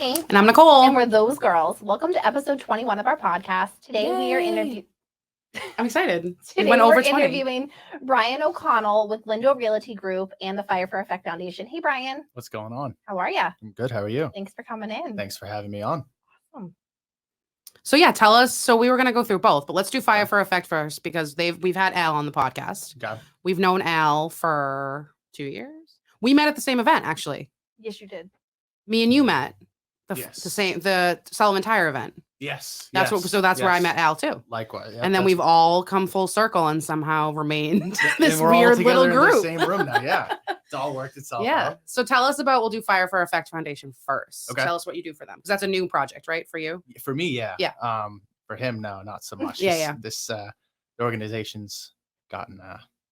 Courtney. And I'm Nicole. And we're those girls. Welcome to episode 21 of our podcast. Today we are interviewing. I'm excited. Today we went over 20. Interviewing Brian O'Connell with Lindo Realty Group and the Fire for Effect Foundation. Hey, Brian. What's going on? How are you? I'm good. How are you? Thanks for coming in. Thanks for having me on. Awesome. So yeah, tell us. So we were going to go through both, but let's do Fire for Effect first because we've had Al on the podcast. Okay. We've known Al for 2 years. We met at the same event, actually. Yes, you did. Me and you met Yes. the Sullivan Tire event. Yes. That's where I met Al too. Likewise. Yep, and then we've all come full circle and somehow remained this and we're weird all together little group. in the same room now. Yeah. It's all worked itself Yeah. out. So tell us about, we'll do Fire for Effect Foundation first. Okay. Tell us what you do for them. Because that's a new project, right? For you? For me, yeah. Yeah. For him, no, not so much. Yeah. The organization's gotten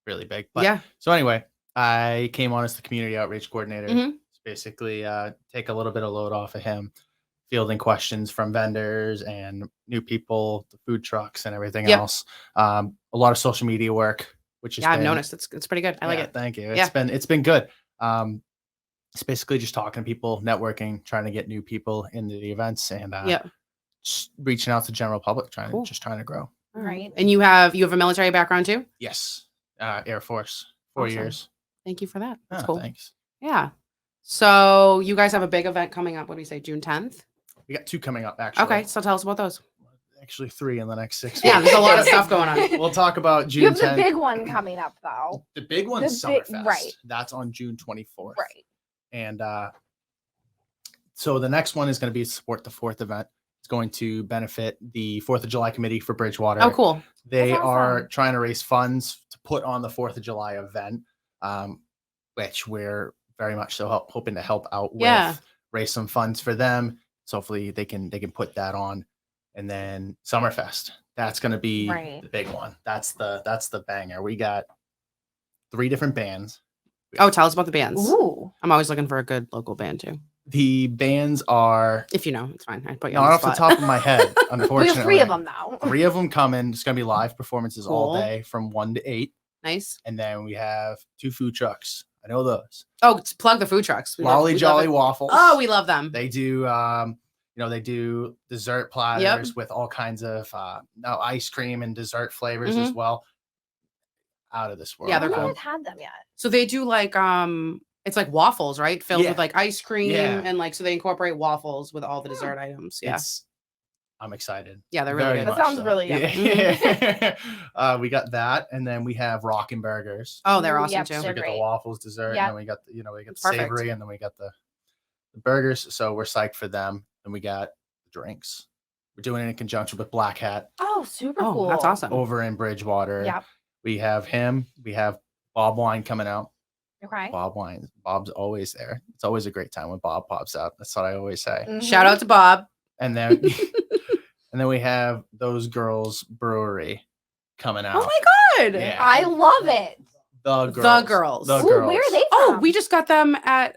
really big. But yeah. So anyway, I came on as the community outreach coordinator. Mm-hmm. Basically take a little bit of load off of him, fielding questions from vendors and new people, the food trucks and everything else. A lot of social media work, which is I've noticed it's pretty good. I like it. Thank you. It's been good. It's basically just talking to people, networking, trying to get new people into the events and just reaching out to the general public, trying to grow. All right. And you have a military background too? Yes. Air Force, 4 years. Thank you for that. That's cool. Thanks. Yeah. So you guys have a big event coming up. What do we say? June 10th? We got 2 coming up, actually. Okay. So tell us about those. Actually 3 in the next 6 weeks. Yeah, there's a lot of stuff going on. We'll talk about June 10th. You have the big one coming up, though. The big one's Summerfest. Right. That's on June 24th. Right. And so the next one is going to be Support the Fourth event. It's going to benefit the 4th of July Committee for Bridgewater. Oh, cool. They are trying to raise funds to put on the 4th of July event, which we're very much so hoping to help out with, raise some funds for them. So hopefully they can put that on. And then Summerfest, that's going to be the big one. That's the banger. We got 3 different bands. Oh, tell us about the bands. Ooh. I'm always looking for a good local band too. The bands are, if you know, it's fine. I put you not off the top of my head, unfortunately. We have 3 of them now. 3 of them coming. It's going to be live performances all day from 1 to 8. Nice. And then we have 2 food trucks. I know those. Oh, plug the food trucks. Lolly Jolly Waffles. Oh, we love them. They do, they do dessert platters with all kinds of ice cream and dessert flavors as well. Out of this world. Yeah, they're I cool. haven't had them yet. So they do like it's like waffles, right? Filled with like ice cream and like so they incorporate waffles with all the dessert items. Yeah. I'm excited. Yeah, they're really good. That sounds really good. Yeah. We got that, and then we have Rockin' Burgers. Oh, they're awesome too. So we got the waffles, dessert, and then we got we got the savory, and then we got the burgers. So we're psyched for them. And we got the drinks. We're doing it in conjunction with Black Hat. Oh, super cool. That's awesome. Over in Bridgewater. Yep. We have him. We have Bob Wine coming out. Okay. Bob Wine. Bob's always there. It's always a great time when Bob pops out. That's what I always say. Mm-hmm. Shout out to Bob. And then we have Those Girls Brewery coming out. Oh my God. Yeah. I love it. The girls. Ooh, where are they from? Oh, we just got them at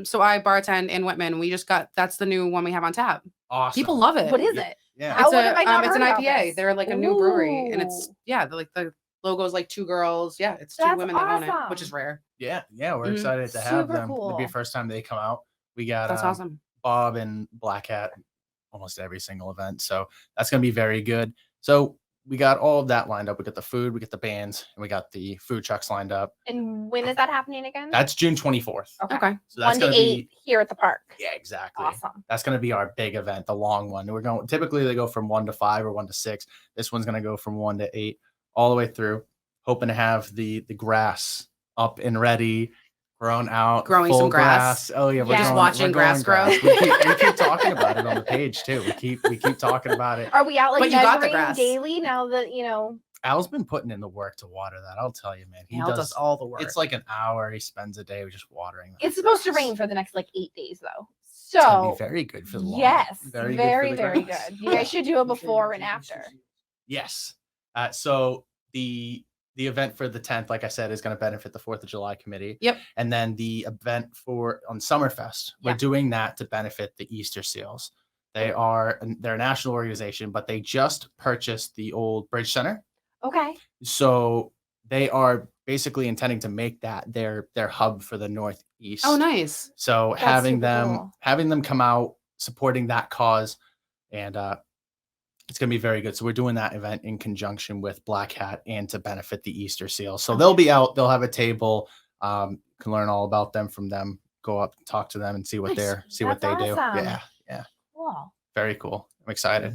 so I bartend in Whitman. We just got that's the new one we have on tap. Awesome. People love it. What is it? Yeah. It's it's an IPA. They're like a new brewery. And it's like the logo is like 2 girls. Yeah, it's 2 women that own it, which is rare. Yeah, we're excited to have them. Cool. It'll be the first time they come out. We got that's awesome. Bob and Black Hat almost every single event. So that's gonna be very good. So we got all of that lined up. We got the food, we got the bands, and we got the food trucks lined up. And when is that happening again? That's June 24th. Okay. So that's 1 to 8 here at the park. Yeah, exactly. Awesome. That's going to be our big event, the long one. We're going, typically they go from 1 to 5 or 1 to 6. This one's going to go from 1 to 8 all the way through. Hoping to have the grass up and ready, grown out, growing full some grass. Oh yeah, we're just watching grass grow. We keep talking about it on the page too. We keep talking about it. Are we out like measuring grass daily now that Al's been putting in the work to water that. I'll tell you, man. He does all the work. It's like an hour he spends a day just watering that. It's supposed to rain for the next 8 days though. So it's gonna be very good for the lawn. Yes, very good. Grass. You guys should do a before and after. Yes. So the event for the 10th, like I said, is going to benefit the 4th of July committee. Yep. And then the event on Summerfest, we're doing that to benefit the Easter Seals. They're a national organization, but they just purchased the old Bridge Center. Okay. So they are basically intending to make that their hub for the Northeast. Oh, nice. So That's having them come out supporting that cause, and it's going to be very good. So we're doing that event in conjunction with Black Hat and to benefit the Easter seal. So they'll be out. They'll have a table. Can learn all about them from them. Go up, talk to them, and see what Nice. what they That's do. awesome. Yeah. Cool. Very cool. I'm excited.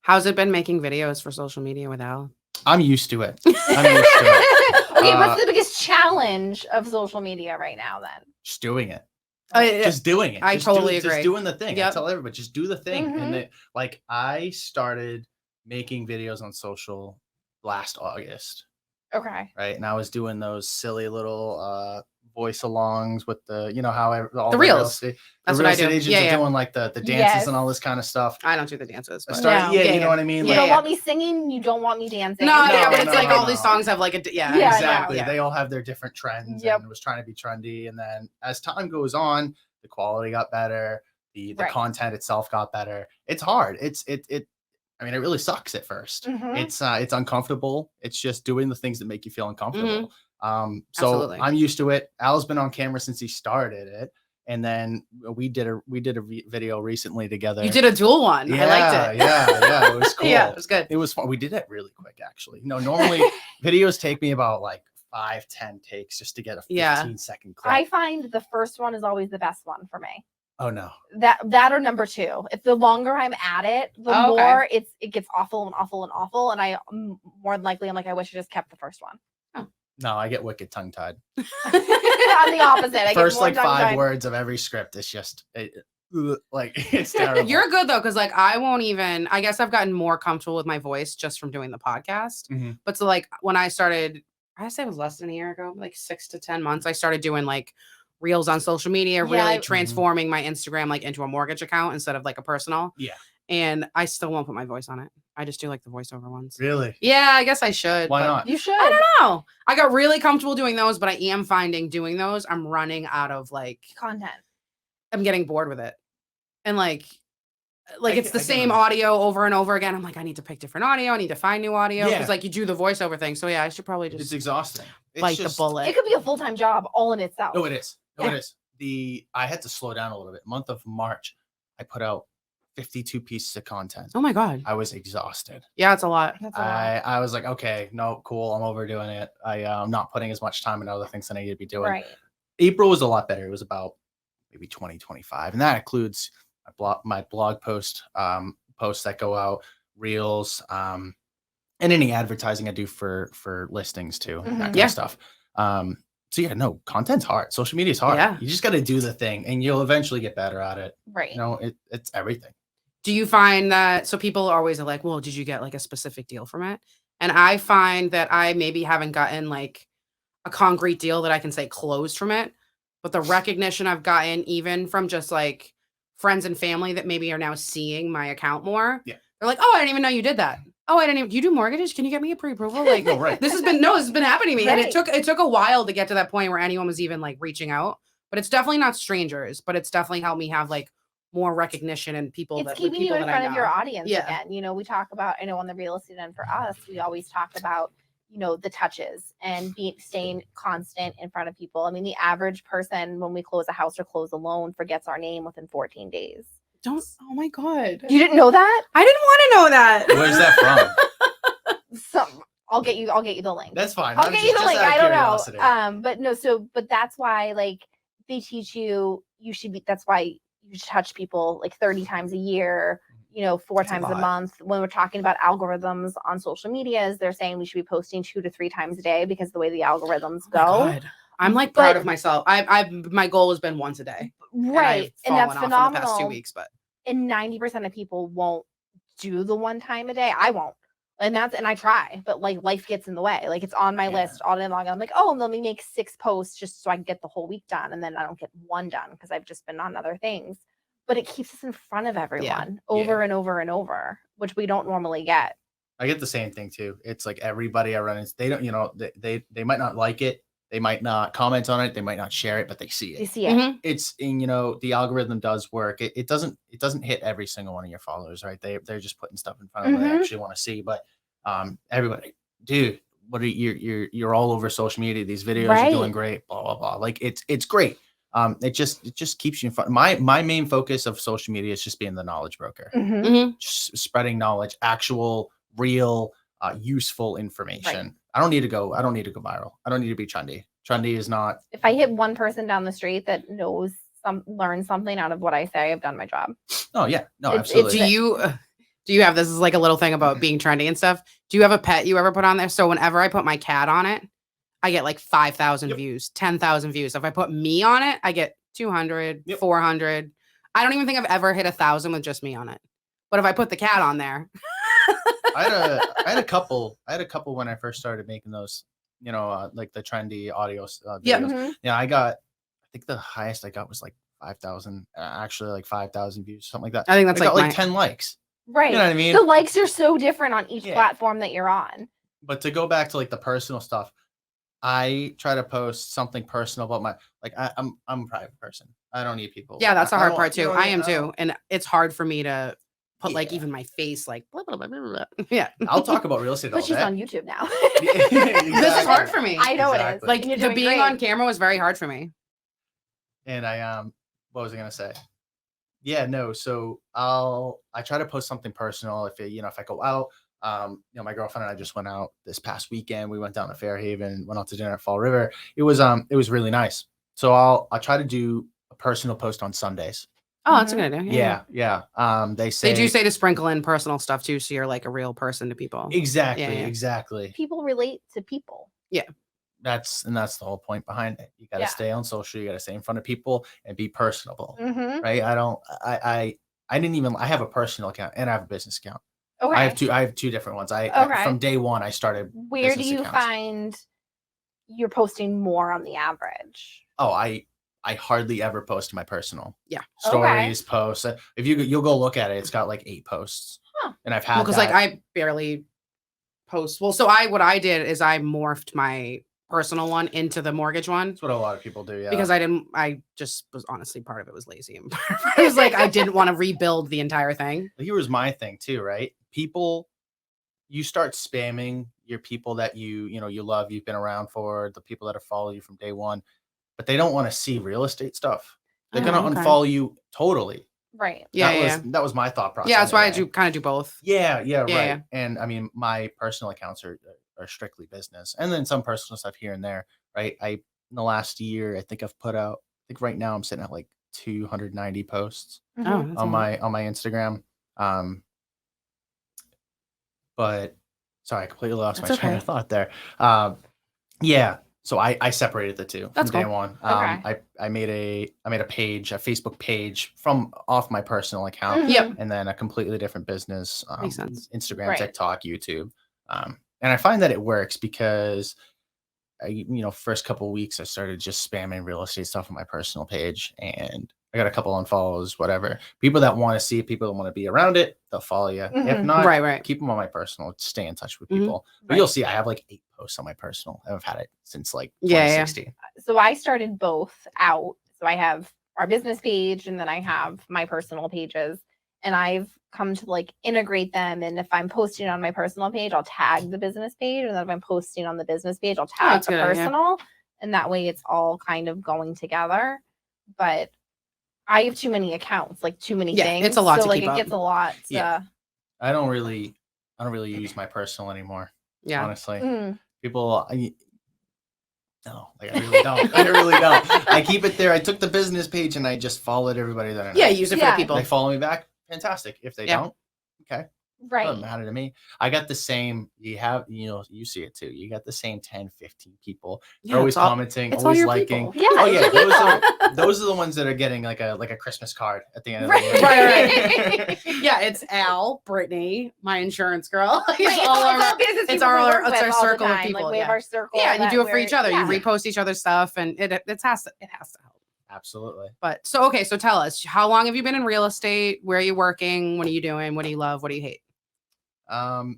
How's it been making videos for social media with Al? I'm used to it. I'm used to it. Okay, what's the biggest challenge of social media right now then? Just doing it. I Just doing it. I Just totally agree. Just doing the thing. I Yep. tell everybody, just do the thing. Mhm. And like I started making videos on social last August, Okay. right? And I was doing those silly little voice alongs with the, how all The real reels. estate, That's the what real I estate do. agents Yeah, are yeah. doing like the dances Yes. and all this kind of stuff. I don't do the dances. I But started, No. yeah, Yeah, you know yeah. what I mean? You Yeah, don't yeah. want me singing. You don't want me dancing. No, No, yeah, but it's no, like no, all these no. songs have like a Yeah, Exactly. yeah. They all have their different trends, Yep. and it was trying to be trendy. And then as time goes on, the quality got better. The Right. content itself got better. It's hard. I mean, it really sucks at first. Mhm. It's uncomfortable. It's just doing the things that make you feel uncomfortable. So Absolutely. I'm used to it. Al's been on camera since he started it, and then we did a video recently together. You did a dual one. I liked it. Yeah. It was cool. Yeah, it was good. It was fun. We did it really quick, actually. Normally videos take me about like 5-10 takes just to get a 15-second clip. I find the first one is always the best one for me. Oh no. That or number two. If the longer I'm at it, the Oh, okay. more it gets awful and awful and awful. And more than likely, I'm like, I wish I just kept the first one. No, I get wicked tongue tied. I'm the opposite. I First get more like 5 tongue-tied. words of every script is just like it's terrible. You're good though, because like I guess I've gotten more comfortable with my voice just from doing the podcast. Mhm. But so like when I started, I say it was less than a year ago, like 6 to 10 months, I started doing like reels on social media, Yeah, really I- transforming my Instagram like into a mortgage account instead of like a personal. Yeah. And I still won't put my voice on it. I just do like the voiceover ones. Really? Yeah, I guess I should. Why but not? You should. I don't know. I got really comfortable doing those, but I am finding doing those, I'm running out of like, Content. I'm getting bored with it. And like it's the I can same audio over and over again. I'm like, I need to pick different audio. I need to find new audio. Yeah. Because like you do the voiceover thing. So yeah, I should probably It's just exhausting. It's bite just- the bullet. It could be a full-time job all in itself. No, it is. No, Yeah. it is. I had to slow down a little bit. Month of March, I put out 52 pieces of content. Oh my God. I was exhausted. Yeah, it's a lot. That's a lot. I was like, okay, no, cool. I'm overdoing it. I'm not putting as much time into other things that I need to be doing. Right. April was a lot better. It was about maybe 20, 25. And that includes my blog posts that go out, reels, and any advertising I do for listings too, that kind Yeah. of stuff. So yeah, no, content's hard. Social media is hard. Yeah. You just got to do the thing and you'll eventually get better at it. Right. It's everything. Do you find that, so people always are like, well, did you get like a specific deal from it? And I find that I maybe haven't gotten like a concrete deal that I can say closed from it, but the recognition I've gotten even from just like friends and family that maybe are now seeing my account more. Yeah. They're like, oh, I didn't even know you did that. Oh, I didn't even, you do mortgages? Can you get me a pre-approval? Like No, right. this has been happening to me. And Right. it took a while to get to that point where anyone was even like reaching out, but it's definitely not strangers, but it's definitely helped me have like more recognition and people It's with keeping you people in that I front of your know. audience Yeah. again. We talk about, I know on the real estate end for us, we always talk about, the touches and staying constant in front of people. I mean, the average person when we close a house or close a loan forgets our name within 14 days. Oh my God. You didn't know that? I didn't want to know that. Where's that from? I'll get you the link. That's fine. I'll get you the Just link. out of I don't curiosity. know. But no, but that's why like they teach you that's why you should touch people like 30 times a year, 4 That's a times a lot. month. When we're talking about algorithms on social media, they're saying we should be posting 2 to 3 times a day because of the way the algorithms Oh my go. God. I'm like proud But- of myself. My goal has been once a day. Right. And that's I've fallen off in the past 2 phenomenal. weeks, but And 90% of people won't do the 1 time a day. I won't. And I try, but like life gets in the way. Like it's on my Yeah. list all day long. I'm like, oh, let me make 6 posts just so I can get the whole week done. And then I don't get 1 done because I've just been on other things. But it keeps us in front of everyone over and over and over, which we don't normally get. I get the same thing too. It's like everybody I run into, they don't, they might not like it. They might not comment on it. They might not share it, but they see You it. see it. Mhm. It's in, the algorithm does work. It doesn't hit every single one of your followers, right? They're just putting stuff in front of what they Mhm. actually want to see. But everybody, dude, what are you're all over social media. These videos are Right. doing great, blah, blah, blah. Like it's great. It just keeps you in front. My main focus of social media is just being the knowledge broker, Mhm. just spreading knowledge, actual, real, useful information. I don't need to go viral. I don't need to be trendy. Trendy is not. If I hit one person down the street that learns something out of what I say, I've done my job. Oh yeah, no, It's- absolutely. Do you have, this is like a little thing about being trendy and stuff. Do you have a pet you ever put on there? So whenever I put my cat on it, I get like 5,000 Yep. views, 10,000 views. If I put me on it, I get 200, Yep. 400. I don't even think I've ever hit 1,000 with just me on it. But if I put the cat on there, I had a couple when I first started making those, like the trendy audio Yeah. videos. Mhm. Yeah, I think the highest I got was like 5,000, actually like 5,000 views, something like that. I think that's I got like like 10 likes. Right. You know what I mean? The likes are so different on each Yeah. platform that you're on. But to go back to like the personal stuff, I try to post something personal about I'm a private person. I don't need people. yeah, that's the I hard don't- part you too. know what I am mean? too. And it's hard for me to put like Yeah. even my face like blah, blah, blah, blah, blah. Yeah. I'll talk about real estate all But she's day. on YouTube now. This is hard for me. I know it is. Exactly. Like and you're the doing being great. on camera was very hard for me. And what was I gonna say? Yeah, no. So I try to post something personal if I go out. My girlfriend and I just went out this past weekend. We went down to Fairhaven, went out to dinner at Fall River. It was really nice. So I'll try to do a personal post on Sundays. Oh, that's a good idea. Yeah. They They do say to sprinkle in personal stuff too, so you're like a real person to people. exactly, Yeah. exactly. People relate to people. That's the whole point behind it. You got to Yeah. stay on social. You got to stay in front of people and be personable, Mm-hmm. right? I have a personal account and I have a business account. Okay. I have two different ones. Okay. From day one, I started. Where do business you accounts. find you're posting more on the average? Oh, I hardly ever post my personal. Yeah. Stories, posts. If you'll go look at it, it's got like 8 posts. Huh. And I've had because like I barely post. Well, so what I did is I morphed my personal one into the mortgage one that's what a lot of people do. Yeah. because I just was honestly part of it was lazy and part of it was like I didn't want to rebuild the entire thing. Here was my thing too, right? You start spamming your people that you love, you've been around for, the people that have followed you from day one, but they don't want to see real estate stuff. They're gonna okay. unfollow you totally. Right. That was my thought process. Yeah, that's why I anyway. do kind of do both. Yeah, right. Yeah. And I mean, my personal accounts are strictly business, and then some personal stuff here and there. Right. In the last year, I think I've put out. I think right now I'm sitting at like 290 posts Mhm. Oh, that's a on lot. my Instagram. But sorry, I completely lost That's my train okay. of thought there. Yeah. So I separated the two That's from day cool. one. Okay. I made a page, a Facebook page from off my personal account, Mhm. Yep. and then a completely different business. Makes sense. Instagram, Right. TikTok, YouTube. And I find that it works because first couple of weeks I started just spamming real estate stuff on my personal page, and I got a couple unfollows, whatever. People that want to see it, people that want to be around it, they'll follow you. If Mhm. not, Right. keep them on my personal. Stay in touch with Mhm. people. But Right. you'll see, I have like 8 posts on my personal. I've had it since like Yeah, yeah. 2016. So I started both out. So I have our business page and then I have my personal pages. And I've come to like integrate them. And if I'm posting on my personal page, I'll tag the business page. And then if I'm posting on the business page, I'll tag that's the a good idea. personal. And that way it's all kind of going together. But I have too many accounts, like too many Yeah, things. it's a lot so to like keep it up. gets a lot. Yeah. I don't really use my personal anymore. Yeah. Honestly, Mm. people, no, like I really don't. I really don't. I keep it there. I took the business page and I just followed everybody that I know. Yeah, use it for Yeah. the people. They follow me back. Fantastic. If they Yeah. don't, okay. Right. Doesn't matter to me. I got the same. You see it too. You got the same 10, 15 people. They're Yeah, always it's all- commenting, it's all always your liking. people. Yeah. Oh yeah, Yeah. those are the ones that are getting like a Christmas card at the end of the Right. year. Right. Yeah, it's Al, Brittany, my insurance girl. Right, It's all it's our business it's people our- we work it's with our all the circle of time. people, Like we have yeah. our circle. Yeah, and you that do it for we're- each other. yeah. You repost each other's stuff, and it has to help. Absolutely. But so okay, so tell us, how long have you been in real estate? Where are you working? What are you doing? What do you love? What do you hate?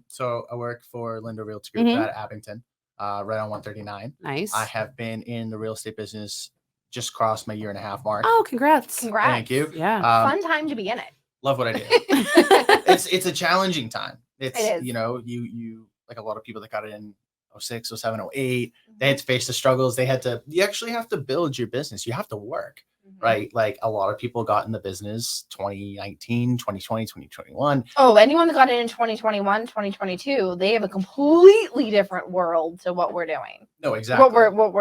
So I work for Lindo Realty Group Mhm. at Abington, right on 139. Nice. I have been in the real estate business, just crossed my 1.5 year mark. Oh, congrats. Congrats. Thank you. Yeah. Fun time to be in it. Love what I do. It's a challenging time. It's It is. you like a lot of people that got in 06, 07, 08. They had to face the struggles. You actually have to build your business. You have to work, right? Like a lot of people got in the business 2019, 2020, 2021. Oh, anyone that got in 2021, 2022, they have a completely different world to what we're doing. No, exactly. What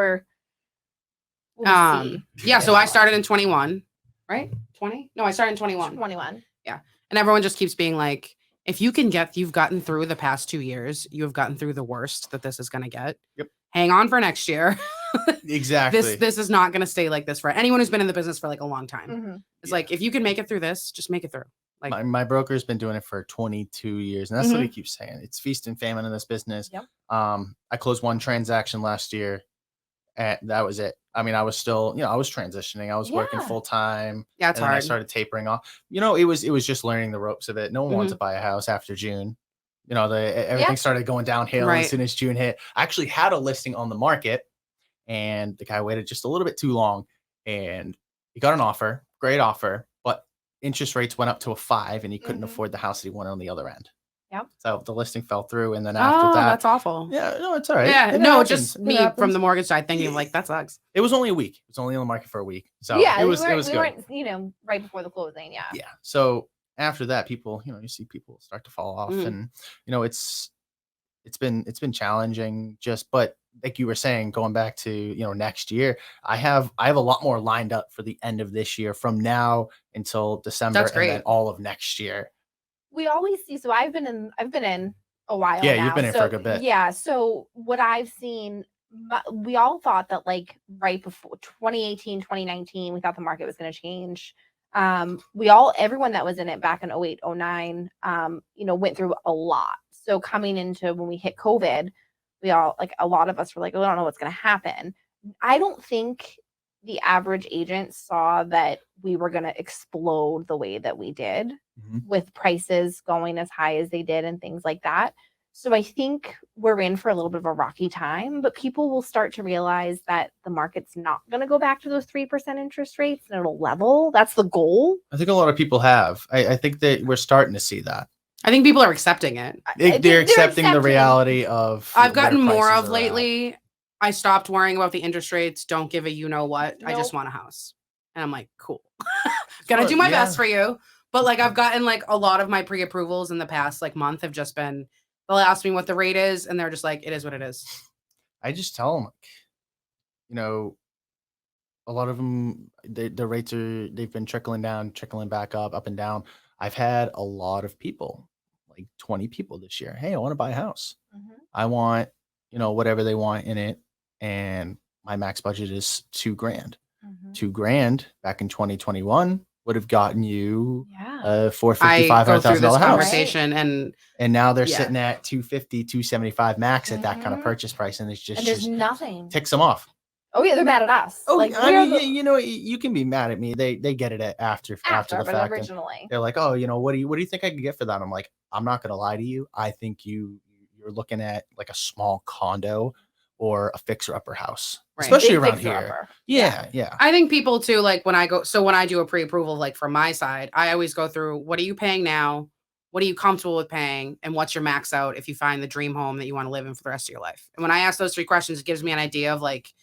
we see. Yeah, so I started in 21, right? 20? No, I started in 21. 21. Yeah. And everyone just keeps being like, if you've gotten through the past 2 years, you have gotten through the worst that this is going to get. Yep. Hang on for next year. Exactly. This is not going to stay like this for anyone who's been in the business for like a long time. Mm-hmm. It's like, if you can make it through this, just make it through. Like my broker's been doing it for 22 years, and that's what he keeps saying. It's feast and famine in this business. Yep. I closed one transaction last year, and that was it. I mean, I was still, I was transitioning. I was working full time. Yeah, it's and then hard. I started tapering off. It was just learning the ropes of it. No one wanted to buy a house after June. Everything started going downhill as soon as June hit. I actually had a listing on the market, and the guy waited just a little bit too long, and he got an offer, great offer, but interest rates went up to a 5, and he couldn't afford the house that he wanted on the other end. Yep. So the listing fell through, and then after that, that's awful. yeah, no, it's all right. Yeah, It no, happens. just It me happens. from the mortgage side thinking like that sucks. It was only a week. It was only on the market for a week, so Yeah, it was we good. weren't, right before the closing. Yeah. Yeah. So after that, people, you see people start to fall off, and it's been challenging. But like you were saying, going back to next year, I have a lot more lined up for the end of this year, from now until December, That's great. and then all of next year. We always see. So I've been in a while. Yeah, now. you've been in for a good bit. Yeah. So what I've seen, we all thought that like right before 2018, 2019, we thought the market was going to change. Everyone that was in it back in 08, 09, went through a lot. So coming into when we hit COVID, a lot of us were like, oh, I don't know what's going to happen. I don't think the average agent saw that we were going to explode the way that we did with prices going as high as they did and things like that. So I think we're in for a little bit of a rocky time, but people will start to realize that the market's not going to go back to those 3% interest rates, and it'll level. That's the goal. I think a lot of people have. I think that we're starting to see that. I think people are accepting it. They're accepting the reality of. I've gotten where more prices of are lately. I stopped worrying about the interest rates. Don't give a what. I just want a house. And I'm like, cool. Gonna do my best for you. But like I've gotten like a lot of my pre-approvals in the past like month have just been, they'll ask me what the rate is, and they're just like, it is what it is. I just tell them, a lot of them, the rates they've been trickling down, trickling back up and down. I've had a lot of people, like 20 people this year. Hey, I want to buy a house. I want, whatever they want in it. And my max budget is $2,000. $2,000 back in 2021 would have gotten you a $450,000, $500,000 house. Conversation and now they're sitting at $250,000, $275,000 max at that kind of purchase price, and it's there's nothing ticks them off. Oh yeah, they're mad at us. Oh, like, I mean, you can be mad at me. They get it after the fact. Originally, they're like, oh, what do you think I could get for that? I'm like, I'm not gonna lie to you. I think you're looking at like a small condo or a fixer-upper house, especially around here. Yeah. I think people too, like when I do a pre-approval, like from my side, I always go through, what are you paying now? What are you comfortable with paying? And what's your max out if you find the dream home that you want to live in for the rest of your life? And when I ask those 3 questions, it gives me an idea of like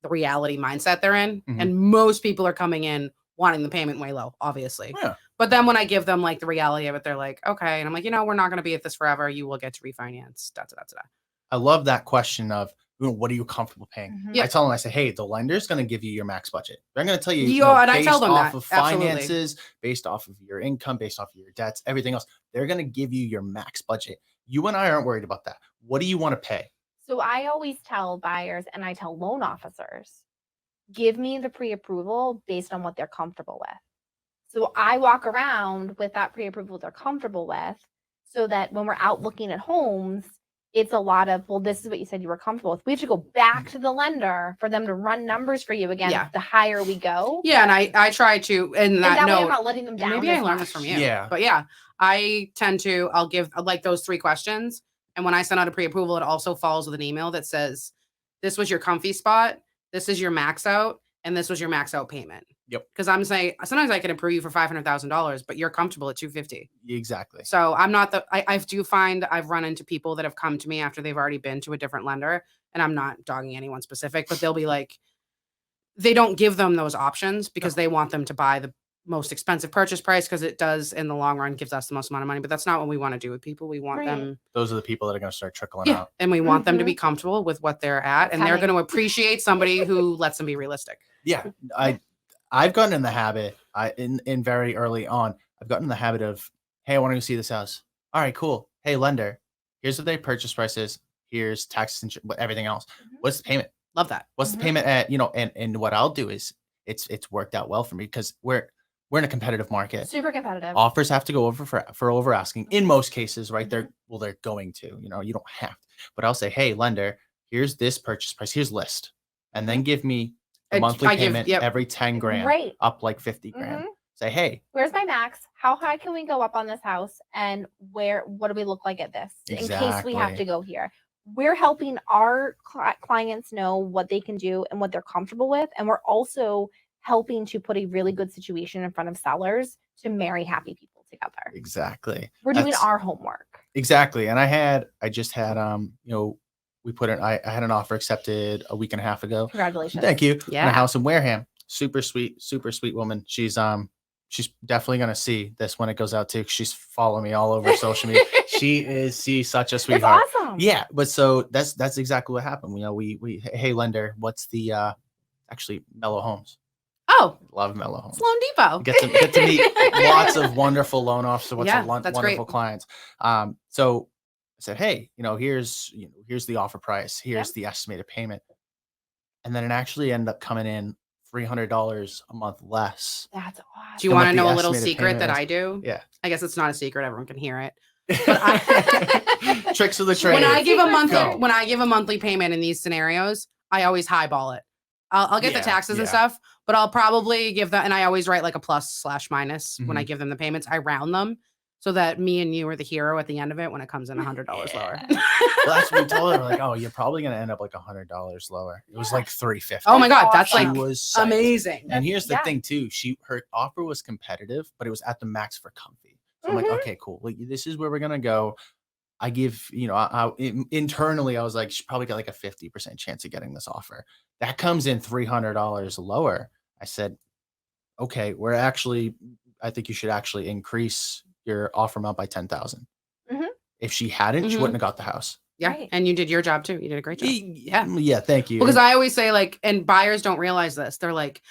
the reality mindset they're in. And most people are coming in wanting the payment way low, obviously. Yeah. But then when I give them like the reality of it, they're like, okay. And I'm like, we're not going to be at this forever. You will get to refinance. I love that question of, what are you comfortable paying? I tell them, I say, hey, the lender's going to give you your max budget. They're going to tell you, and I based tell them off that. of finances, based off of your income, based off of your debts, everything else. They're going to give you your max budget. You and I aren't worried about that. What do you want to pay? So I always tell buyers and I tell loan officers, give me the pre-approval based on what they're comfortable with. So I walk around with that pre-approval they're comfortable with, so that when we're out looking at homes, it's a lot of, well, this is what you said you were comfortable with. We have to go back to the lender for them to run numbers for you again. The higher we go. Yeah. And I try to, in that note, way I'm not letting them down. Maybe I learned this from you. Yeah. But yeah, I tend to, I'll give like those 3 questions. And when I send out a pre-approval, it also follows with an email that says, this was your comfy spot. This is your max out. And this was your max out payment. Yep. Because I'm saying sometimes I can approve you for $500,000, but you're comfortable at 250. Exactly. So I'm not I do find I've run into people that have come to me after they've already been to a different lender, and I'm not dogging anyone specific, but they'll be like, they don't give them those options because they want them to buy the most expensive purchase price because it does in the long run gives us the most amount of money. But that's not what we want to do with people. We want them. Those are the people that are going to start trickling Yeah. out. And we want them to be comfortable with what they're at. And they're going to appreciate somebody who lets them be realistic. Yeah. I've gotten in the habit, in very early on, I've gotten in the habit of, hey, I want to go see this house. All right, cool. Hey, lender, here's what their purchase price is. Here's taxes and everything else. What's the payment? Love that. What's the payment at, and what I'll do is it's worked out well for me because we're in a competitive market. Super competitive. Offers have to go over for over asking in most cases, right? They're going to, you don't have to, but I'll say, hey, lender, here's this purchase price. Here's list. And then give me a monthly payment every 10 grand, up like 50 grand. Say, hey, where's my max? How high can we go up on this house? And what do we look like at this in case we have to go here? We're helping our clients know what they can do and what they're comfortable with. And we're also helping to put a really good situation in front of sellers to marry happy people together. Exactly. We're doing our homework. Exactly. And I just had, I had an offer accepted a week and a half ago. Congratulations. Thank you. Yeah. In a house in Wareham. Super sweet woman. She's definitely going to see this when it goes out too. She's following me all over social media. She's such a sweetheart. That's awesome. Yeah. But so that's exactly what happened. We hey, lender, what's the, actually Mellow Homes. Oh, love Mellow Homes. Loan Depot. Get to meet lots of wonderful loan officers, wonderful great. clients. So I said, hey, here's the offer price. Here's the estimated payment. And then it actually ended up coming in $300 a month less. That's awesome. Do you want to know a little secret that I do? Yeah. I guess it's not a secret. Everyone can hear it. But Tricks of the trade. When I give a monthly payment in these scenarios, I always highball it. I'll get the taxes and stuff, but I'll probably give them, and I always write like a plus/minus when I give them the payments. I round them so that me and you are the hero at the end of it when it comes in $100 lower. Well, that's what we told her. Like, oh, you're probably going to end up like $100 lower. It was like $350. Oh my God. That's like amazing. And here's the thing too. Her offer was competitive, but it was at the max for comfy. So I'm like, okay, cool. Like, this is where we're going to go. I give, internally, I was like, she probably got like a 50% chance of getting this offer. That comes in $300 lower. I said, okay, I think you should actually increase your offer amount by 10,000. If she hadn't, she wouldn't have got the house. Yeah. Right. And you did your job too. You did a great job. Yeah. Yeah. Thank you. Because I always say and buyers don't realize this. They're like,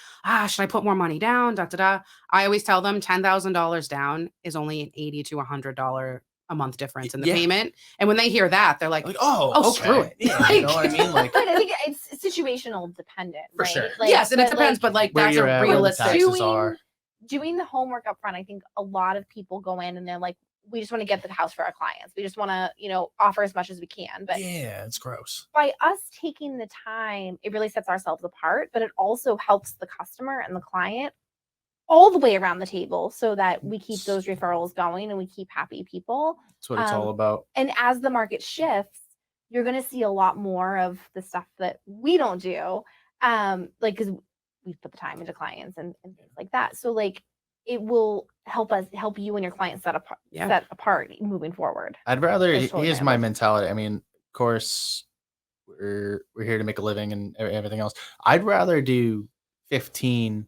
should I put more money down? I always tell them $10,000 down is only an $80 to $100 a month difference in the payment. And when they hear that, they're like, oh, okay. Screw it. Yeah, you know what I mean? Like, but I think it's situational dependent. For right? sure. Yes. And it depends, but that's a realistic. Doing the homework up front. I think a lot of people go in and they're like, we just want to get the house for our clients. We just want to, offer as much as we can. But yeah, it's gross. By us taking the time, it really sets ourselves apart, but it also helps the customer and the client all the way around the table so that we keep those referrals going and we keep happy people. That's what it's all about. And as the market shifts, you're going to see a lot more of the stuff that we don't do. Because we've put the time into clients and things like that. So it will help you and your clients set apart moving forward. I'd rather, here's my mentality. I mean, of course, we're here to make a living and everything else. I'd rather do 10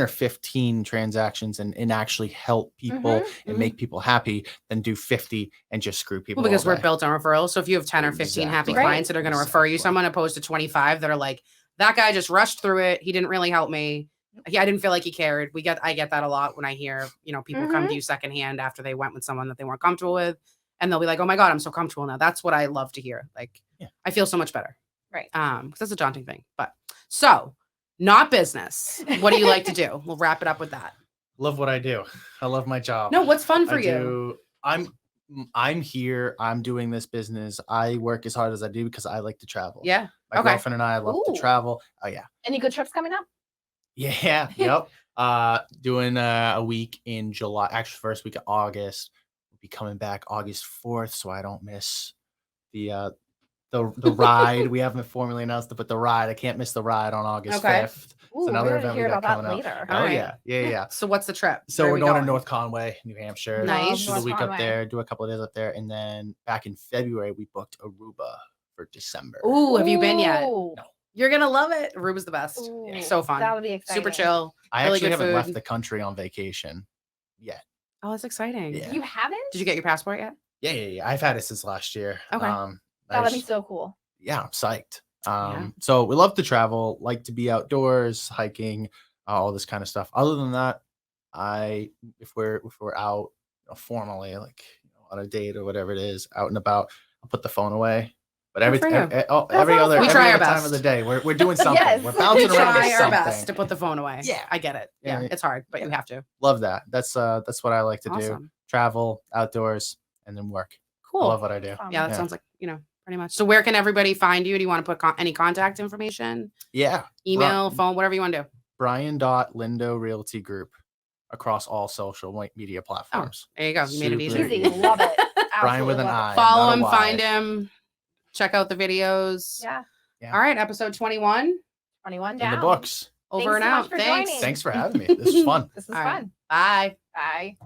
or 15 transactions and actually help people and make people happy than do 50 and just screw people. Well, because we're built on referrals. So if you have 10 or 15 happy clients that are going to refer you someone, opposed to 25 that are like, that guy just rushed through it. He didn't really help me. I didn't feel like he cared. I get that a lot when I hear, people come to you secondhand after they went with someone that they weren't comfortable with. And they'll be like, oh my God, I'm so comfortable now. That's what I love to hear. I feel so much better. Right. Because that's a daunting thing. But so not business. What do you like to do? We'll wrap it up with that. Love what I do. I love my job. No, what's fun for you? I'm here. I'm doing this business. I work as hard as I do because I like to travel. Yeah. My girlfriend and I love to travel. Oh yeah. Any good trips coming up? Yeah. Yep. Doing a week in July. Actually, first week of August. We'll be coming back August 4th, so I don't miss the the ride. We haven't formally announced it, but the ride. I can't miss the ride on August Okay. 5th. Ooh, another we're event gonna we hear got about that coming up. later. Oh Alright. yeah. So what's the trip? So Where are we're we going to North Conway, New Hampshire. Nice. Do the North week Conway. up there. Do a couple of days up there, and then back in February we booked Aruba for December. Ooh, have you been yet? Ooh. You're gonna love it. Aruba's the best. Ooh, So fun. That'll be exciting. Super chill. I really actually good haven't food. left the country on vacation yet. Oh, that's exciting. Yeah. You haven't? Did you get your passport yet? Yeah. I've had it since last year. Okay. That'll be so cool. Yeah, I'm psyched. Yeah. So we love to travel, like to be outdoors, hiking, all this kind of stuff. Other than that, if we're out formally, like on a date or whatever it is, out and about, I'll put the phone away. But every for you. every awesome. other We every try our other time best. of the day, we're doing something. Yes. We're We bouncing around with try our something. best to put the phone away. Yeah. I get it. Yeah, Yeah. it's hard, but you have to. Love that. That's what I like to do. Awesome. Travel, outdoors, and then work. Cool. I love what I do. Awesome. Yeah, that sounds like, pretty much. So where can everybody find you? Do you want to put any contact information? Yeah. Email, phone, whatever you want to do. Brian.Lindo Realty Group across all social media platforms. There you go. You made it Super easy. Easy. Love it. Brian with an Absolutely love I. it. Follow not a him, Y. find him, check out the videos. Yeah. Yeah. All right, episode 21 21 In down. the books. over Thanks and so much out. for Thanks. joining. Thanks for having me. This was fun. This is All right. fun. Bye. Bye.